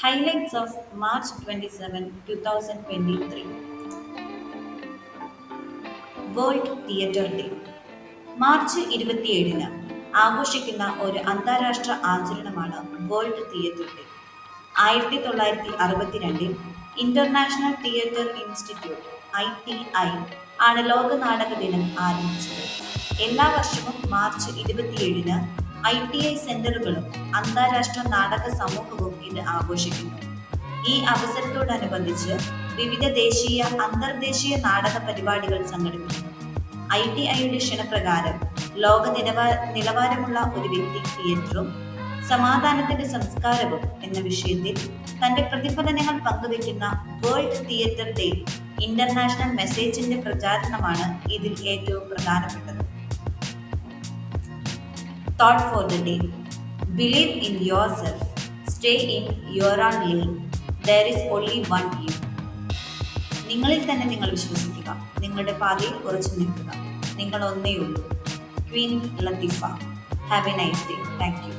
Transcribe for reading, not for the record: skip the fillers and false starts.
Highlights of March 27, 2023. World theatre day. March 27-ന് ആഘോഷിക്കുന്ന ഒരു അന്താരാഷ്ട്ര ആചരണമാണ് വേൾഡ് തിയേറ്റർ ഡേ. 1962-ൽ ഇന്റർനാഷണൽ തിയേറ്റർ ഇൻസ്റ്റിറ്റ്യൂട്ട് (ITI) ആണ് ലോക നാടക ദിനം ആരംഭിച്ചത്. എല്ലാ വർഷവും മാർച്ച് 27-ന് ITI സെന്ററുകളും അന്താരാഷ്ട്ര നാടക സമൂഹവും ഇത് ആഘോഷിക്കുന്നു. ഈ അവസരത്തോടനുബന്ധിച്ച് വിവിധ ദേശീയ, അന്തർദേശീയ നാടക പരിപാടികൾ സംഘടിപ്പിക്കുന്നു. ITIയുടെ ക്ഷണപ്രകാരം ലോക നിലവാരമുള്ള ഒരു വ്യക്തി തിയേറ്ററും സമാധാനത്തിന്റെ സംസ്കാരവും എന്ന വിഷയത്തിൽ തന്റെ പ്രതിഫലനങ്ങൾ പങ്കുവയ്ക്കുന്ന വേൾഡ് തിയേറ്റർ ഡേ ഇന്റർനാഷണൽ മെസ്സേജിന്റെ പ്രചാരണമാണ് ഇതിൽ ഏറ്റവും പ്രധാനപ്പെട്ടത്. Thought for the day. Believe in yourself. Stay in your own lane. There is only one you. നിങ്ങളിൽ തന്നെ നിങ്ങൾ വിശ്വസിക്കുക. നിങ്ങളുടെ പാതയിൽ ഉറച്ചു നിൽക്കുക. നിങ്ങൾ ഒന്നേയുള്ളൂ. Queen Latifah. Have a nice day. Thank U.